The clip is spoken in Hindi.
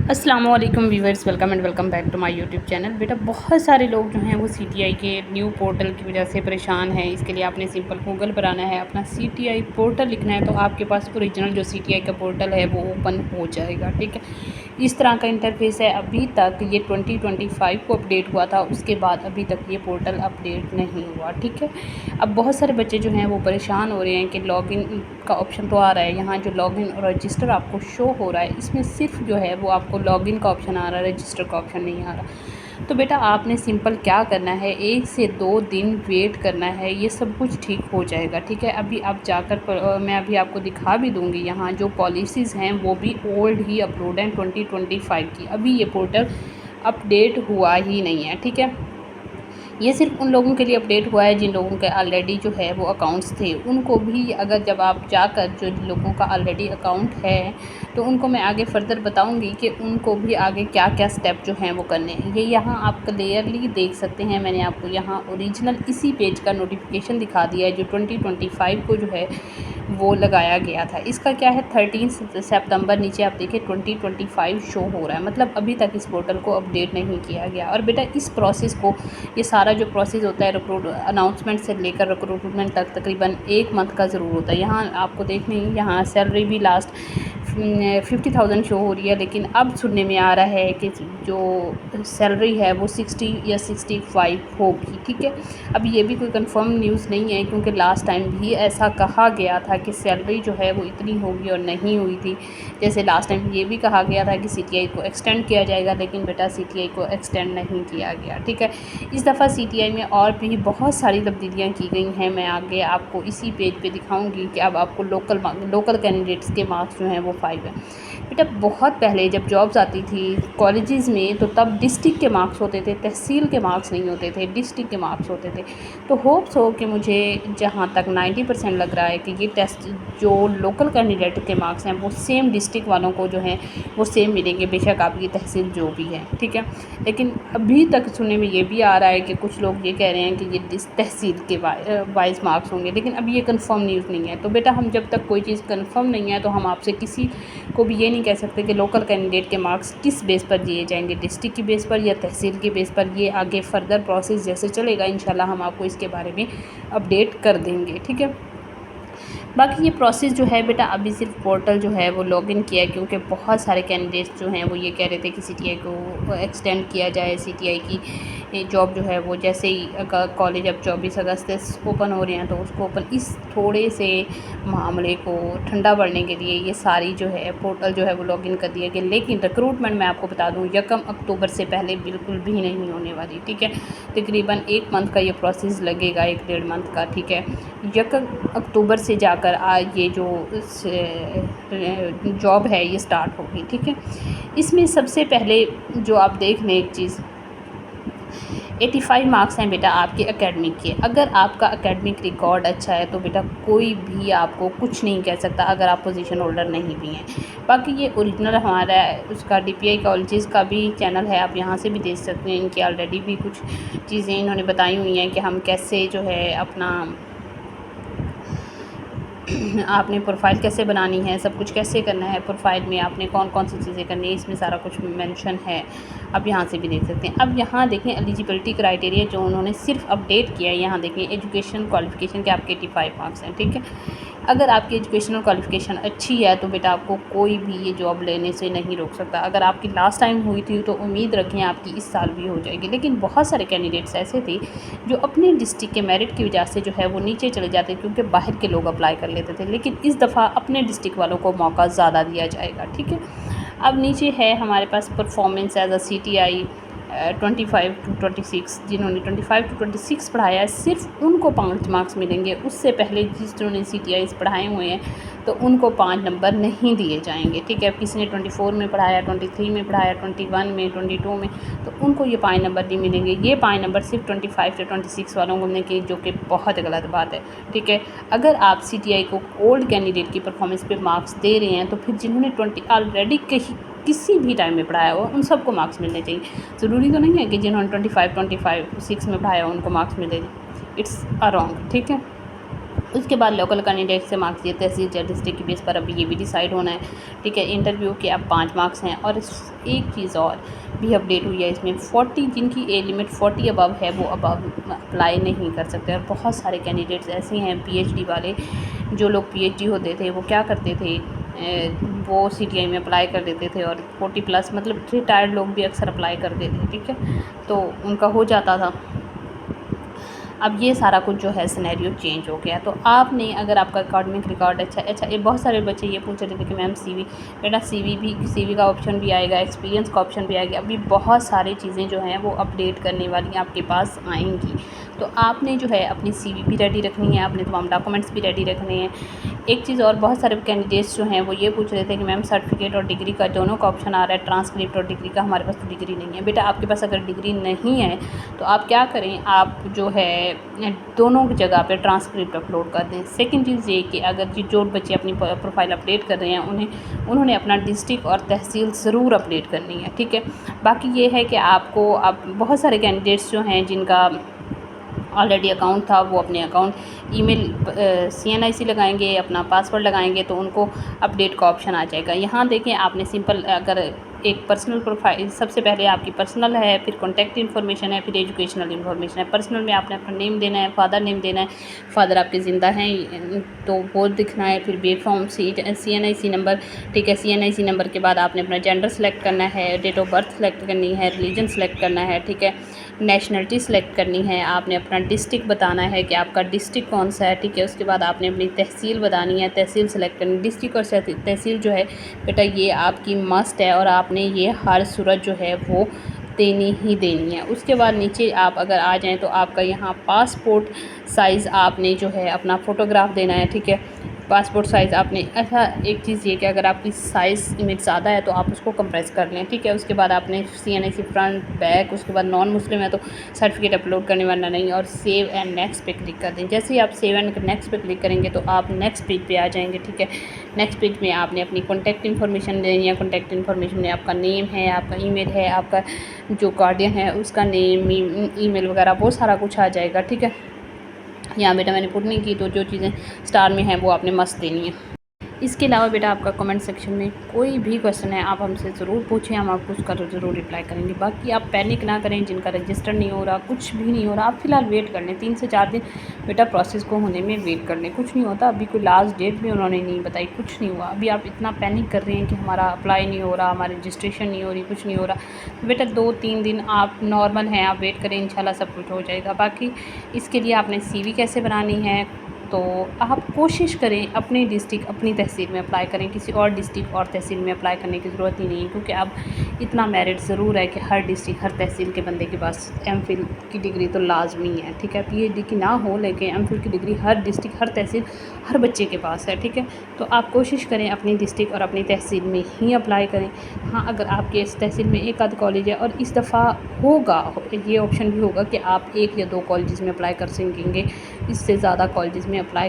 अस्सलाम वालेकुम viewers, welcome and welcome back to my YouTube channel. बेटा बहुत सारे लोग जो हैं वो सीटीआई के न्यू पोर्टल की वजह से परेशान हैं। इसके लिए आपने सिंपल गूगल पर आना है, अपना सीटीआई पोर्टल लिखना है, तो आपके पास ओरिजिनल जो सीटीआई का पोर्टल है वो ओपन हो जाएगा। ठीक है, इस तरह का इंटरफेस है। अभी तक ये 2025 को अपडेट हुआ था, उसके बाद अभी तक ये पोर्टल अपडेट नहीं हुआ। ठीक है, अब बहुत सारे बच्चे जो हैं वो परेशान हो रहे हैं कि लॉगिन का ऑप्शन तो आ रहा है, यहाँ जो लॉगिन और रजिस्टर आपको शो हो रहा है, इसमें सिर्फ जो है वो आपको लॉगिन का ऑप्शन आ रहा है, रजिस्टर का ऑप्शन नहीं आ रहा। तो बेटा आपने सिंपल क्या करना है, 1 से 2 दिन वेट करना है, ये सब कुछ ठीक हो जाएगा। ठीक है, अभी आप जाकर मैं अभी आपको दिखा भी दूँगी, यहाँ जो पॉलिसीज़ हैं वो भी ओल्ड ही अपलोड हैं 2025 की। अभी ये पोर्टल अपडेट हुआ ही नहीं है। ठीक है, ये सिर्फ उन लोगों के लिए अपडेट हुआ है जिन लोगों के ऑलरेडी जो है वो अकाउंट्स थे। उनको भी अगर जब आप जाकर जो लोगों का ऑलरेडी अकाउंट है तो उनको मैं आगे फर्दर बताऊंगी कि उनको भी आगे क्या क्या स्टेप जो हैं वो करने हैं। ये यहाँ आप क्लियरली देख सकते हैं, मैंने आपको यहाँ ओरिजिनल इसी पेज का नोटिफिकेशन दिखा दिया है जो 2025 को जो है वो लगाया गया था। इसका क्या है, 13 सितंबर नीचे आप देखिए 2025 शो हो रहा है, मतलब अभी तक इस पोर्टल को अपडेट नहीं किया गया। और बेटा इस प्रोसेस को, ये सारा जो प्रोसेस होता है अनाउंसमेंट से लेकर रिक्रूटमेंट तक तकरीबन 1 मंथ का ज़रूर होता है। यहाँ आपको देखने यहाँ सैलरी भी लास्ट 50,000 शो हो रही है, लेकिन अब सुनने में आ रहा है कि जो सैलरी है वो 60 या 65 होगी। ठीक है, अब ये भी कोई कंफर्म न्यूज़ नहीं है, क्योंकि लास्ट टाइम भी ऐसा कहा गया था कि सैलरी जो है वो इतनी होगी और नहीं हुई थी। जैसे लास्ट टाइम ये भी कहा गया था कि सीटीआई को एक्सटेंड किया जाएगा, लेकिन बेटा सीटीआई को एक्सटेंड नहीं किया गया। ठीक है, इस दफ़ा सीटीआई में और भी बहुत सारी तब्दीलियाँ की गई हैं। मैं आगे आपको इसी पेज पे दिखाऊंगी कि अब आपको लोकल कैंडिडेट्स के मार्क्स जो हैं वो 5 हैं। बेटा बहुत पहले जब जॉब्स आती थी कॉलेजेस में, तो तब डिस्ट्रिक्ट के मार्क्स होते थे, तहसील के मार्क्स नहीं होते थे, डिस्ट्रिक्ट के मार्क्स होते थे। तो होप्स हो कि मुझे जहाँ तक 90% लग रहा है कि ये टेस्ट जो लोकल कैंडिडेट के मार्क्स हैं वो सेम डिस्ट्रिक्ट वालों को जो हैं वो सेम मिलेंगे, बेशक आपकी तहसील जो भी है। ठीक है, लेकिन अभी तक सुनने में ये भी आ रहा है कि कुछ लोग ये कह रहे हैं कि ये तहसील के वाइज मार्क्स होंगे, लेकिन अभी ये कंफर्म न्यूज़ नहीं है। तो बेटा हम जब तक कोई चीज़ कंफर्म नहीं है तो हम आपसे किसी को भी ये नहीं कह सकते कि लोकल कैंडिडेट के मार्क्स किस बेस पर दिए जाएंगे, डिस्ट्रिक्ट की बेस पर या तहसील की बेस पर। ये आगे फर्दर प्रोसेस जैसे चलेगा इंशाल्लाह हम आपको इसके बारे में अपडेट कर देंगे। ठीक है, बाकी ये प्रोसेस जो है बेटा अभी सिर्फ पोर्टल जो है वो लॉगिन किया है, क्योंकि बहुत सारे कैंडिडेट्स जो हैं वो ये कह रहे थे कि सीटीआई को एक्सटेंड किया जाए। सीटीआई की जॉब जो है वो जैसे ही कॉलेज अब 24 अगस्त से ओपन हो रहे हैं तो उसको ओपन, इस थोड़े से मामले को ठंडा पड़ने के लिए ये सारी जो है पोर्टल जो है वो लॉगिन कर दिया गया। लेकिन रिक्रूटमेंट मैं आपको बता दूँ 1 अक्टूबर से पहले बिल्कुल भी नहीं होने वाली। ठीक है, तकरीबन 1 मंथ का ये प्रोसेस लगेगा, 1-1.5 मंथ का। ठीक है, 1 अक्टूबर से जाकर आज ये जो जॉब है ये स्टार्ट होगी। ठीक है, इसमें सबसे पहले जो आप देख लें एक चीज़, 85 मार्क्स हैं बेटा आपके एकेडमिक के। अगर आपका एकेडमिक रिकॉर्ड अच्छा है तो बेटा कोई भी आपको कुछ नहीं कह सकता, अगर आप पोजीशन होल्डर नहीं भी हैं। बाकी ये ओरिजिनल हमारा उसका डीपीआई कॉलेजेस का भी चैनल है, आप यहाँ से भी देख सकते हैं। इनकी ऑलरेडी भी कुछ चीज़ें इन्होंने बताई हुई हैं कि हम कैसे जो है अपना आपने प्रोफाइल कैसे बनानी है, सब कुछ कैसे करना है, प्रोफाइल में आपने कौन कौन सी चीज़ें करनी है, इसमें सारा कुछ मेंशन है। अब यहाँ से भी देख सकते हैं। अब यहाँ देखें एलिजिबिलिटी क्राइटेरिया जो उन्होंने सिर्फ अपडेट किया है, यहाँ देखें एजुकेशन क्वालिफिकेशन के आपके 85 मार्क्स हैं। ठीक है, अगर आपकी एजुकेशनल क्वालिफिकेशन अच्छी है तो बेटा आपको कोई भी ये जॉब लेने से नहीं रोक सकता। अगर आपकी लास्ट टाइम हुई थी तो उम्मीद रखें आपकी इस साल भी हो जाएगी। लेकिन बहुत सारे कैंडिडेट्स ऐसे थे जो अपने डिस्ट्रिक्ट के मेरिट की वजह से जो है वो नीचे चले जाते, क्योंकि बाहर के लोग अप्लाई कर लेते थे। लेकिन इस दफ़ा अपने डिस्ट्रिक्ट वालों को मौका ज़्यादा दिया जाएगा। ठीक है, अब नीचे है हमारे पास performance as a CTI 25 to 26, जिन्होंने 25 to 26 पढ़ाया है सिर्फ उनको 5 मार्क्स मिलेंगे। उससे पहले जिन्होंने सीटीआईज़ पढ़ाए हुए हैं तो उनको 5 नंबर नहीं दिए जाएंगे। ठीक है, अब किसी ने 24 में पढ़ाया, 23 में पढ़ाया, 21 में, 22 में, तो उनको ये 5 नंबर नहीं मिलेंगे। ये 5 नंबर सिर्फ 25 से 26 वालों को मिलेंगे, जो कि बहुत गलत बात है। ठीक है, अगर आप सीटीआई को ओल्ड कैंडिडेट की परफॉर्मेंस पे मार्क्स दे रहे हैं तो फिर जिन्होंने ऑलरेडी किसी भी टाइम में पढ़ाया हो उन सबको मार्क्स मिलने चाहिए। ज़रूरी तो नहीं है कि जिन्होंने 25 6 में पढ़ाया हो उनको मार्क्स मिले। It's a wrong. ठीक है, उसके बाद लोकल कैंडिडेट से मार्क्स दिए तहसील या डिस्ट्रिक्ट की बेस पर अभी ये भी डिसाइड होना है, ठीक है। इंटरव्यू के अब 5 मार्क्स हैं। और एक चीज़ और भी अपडेट हुई है इसमें, 40 जिनकी एज लिमिट 40 अबव है वो अब अप्लाई नहीं कर सकते। और बहुत सारे कैंडिडेट्स ऐसे हैं पीएचडी वाले, जो लोग पीएचडी होते थे वो क्या करते थे, वो सीटीआई में अप्लाई कर देते थे और 40+ मतलब रिटायर्ड लोग भी अक्सर अप्लाई कर देते थे, ठीक है, तो उनका हो जाता था। अब ये सारा कुछ जो है सिनेरियो चेंज हो गया। तो आपने अगर आपका अकाडमिक रिकॉर्ड अच्छा ये बहुत सारे बच्चे ये पूछ रहे थे कि मैम सीवी, बेटा सीवी का ऑप्शन भी आएगा, एक्सपीरियंस का ऑप्शन भी आएगा। अभी बहुत सारी चीज़ें जो हैं वो अपडेट करने वाली आपके पास आएंगी। तो आपने जो है अपनी सीवी भी रेडी रखनी है, अपने तमाम डॉक्यूमेंट्स भी रेडी रखने हैं। एक चीज़ और, बहुत सारे कैंडिडेट्स जो हैं वो ये पूछ रहे थे कि मैम सर्टिफिकेट और डिग्री का दोनों का ऑप्शन आ रहा है, ट्रांसक्रिप्ट और डिग्री का। हमारे पास तो डिग्री नहीं है। बेटा आपके पास अगर डिग्री नहीं है तो आप क्या करें, आप जो है दोनों जगह पे ट्रांसक्रिप्ट अपलोड कर दें। सेकंड चीज़ ये कि अगर जो बच्चे अपनी प्रोफाइल अपडेट कर रहे हैं उन्होंने अपना डिस्ट्रिक्ट और तहसील ज़रूर अपडेट करनी है, ठीक है। बाकी ये है कि आपको अब बहुत सारे कैंडिडेट्स जो हैं जिनका ऑलरेडी अकाउंट था वो अपने अकाउंट ईमेल CNIC लगाएंगे, अपना पासवर्ड लगाएंगे तो उनको अपडेट का ऑप्शन आ जाएगा। यहाँ देखें आपने सिंपल अगर एक पर्सनल प्रोफाइल, सबसे पहले आपकी पर्सनल है, फिर कॉन्टैक्ट इन्फॉर्मेशन है, फिर एजुकेशनल इन्फॉर्मेशन है। पर्सनल में आपने अपना नेम देना है, फादर नेम देना है, फादर आपके ज़िंदा हैं तो वो दिखना है, फिर बेड फॉर्म CNIC नंबर, ठीक है। CNIC नंबर के बाद आपने अपना जेंडर सेलेक्ट करना है, डेट ऑफ बर्थ सेलेक्ट करनी है, रिलीजन सेलेक्ट करना है, ठीक है, नेशनलिटी सेलेक्ट करनी है, आपने अपना डिस्ट्रिक्ट बताना है कि आपका डिस्ट्रिक्ट कौन सा है, ठीक है। उसके बाद आपने अपनी तहसील बतानी है, तहसील सेलेक्ट करनी। डिस्ट्रिक्ट और तहसील जो है बेटा ये आपकी मस्ट है और आपने ये हर सूरत जो है वो देनी ही देनी है। उसके बाद नीचे आप अगर आ जाएँ तो आपका यहाँ पासपोर्ट साइज़ आपने जो है अपना फ़ोटोग्राफ देना है, ठीक है। पासपोर्ट साइज़ आपने, अच्छा एक चीज़ ये कि अगर आपकी साइज़ इमेज ज़्यादा है तो आप उसको कंप्रेस कर लें, ठीक है। उसके बाद आपने CNIC फ्रंट बैक, उसके बाद नॉन मुस्लिम है तो सर्टिफिकेट अपलोड करने वाला नहीं, और सेव एंड नेक्स्ट पे क्लिक कर दें। जैसे ही आप सेव एंड नेक्स्ट पे क्लिक करेंगे तो आप नेक्स्ट पेज पे आ जाएंगे, ठीक है। नेक्स्ट पेज में आपने अपनी कॉन्टैक्ट इन्फॉर्मेशन देनी है। कॉन्टैक्ट इन्फॉर्मेशन में आपका नेम है, आपका ईमेल है, आपका जो गार्डियन है उसका नेम, ईमेल वगैरह वो सारा कुछ आ जाएगा, ठीक है। यहाँ बेटा मैंने पुट नहीं की तो जो चीज़ें स्टार में हैं वो आपने मस्त देनी है। इसके अलावा बेटा आपका कमेंट सेक्शन में कोई भी क्वेश्चन है आप हमसे ज़रूर पूछें, हम आपको उसका ज़रूर रिप्लाई करेंगे। बाकी आप पैनिक ना करें, जिनका रजिस्टर नहीं हो रहा, कुछ भी नहीं हो रहा, आप फ़िलहाल वेट कर लें, 3 से 4 दिन बेटा प्रोसेस को होने में वेट कर लें, कुछ नहीं होता। अभी कोई लास्ट डेट भी उन्होंने नहीं बताई, कुछ नहीं हुआ। अभी आप इतना पैनिक कर रहे हैं कि हमारा अप्लाई नहीं हो रहा, हमारी रजिस्ट्रेशन नहीं हो रही, कुछ नहीं हो रहा, तो बेटा 2-3 दिन आप नॉर्मल हैं, आप वेट करें, इंशाल्लाह सब कुछ हो जाएगा। बाकी इसके लिए आपने CV कैसे बनानी है तो आप कोशिश करें अपने डिस्ट्रिक्ट अपनी तहसील में अप्लाई करें, किसी और डिस्ट्रिक्ट और तहसील में अप्लाई करने की ज़रूरत ही नहीं है, क्योंकि अब इतना मेरिट ज़रूर है कि हर डिस्ट्रिक्ट हर तहसील के बंदे के पास MPhil की डिग्री तो लाजमी है, ठीक है। PhD की ना हो लेकिन MPhil की डिग्री हर डिस्ट्रिक्ट हर तहसील हर बच्चे के पास है, ठीक है। तो आप कोशिश करें अपनी डिस्ट्रिक्ट और अपनी तहसील में ही अप्लाई करें। हाँ, अगर आपके इस तहसील में एक आध कॉलेज है, और इस दफ़ा होगा ये ऑप्शन भी होगा कि आप 1 या 2 कॉलेज़ में अप्लाई कर सकेंगे, इससे ज़्यादा कॉलेज़ में अप्लाई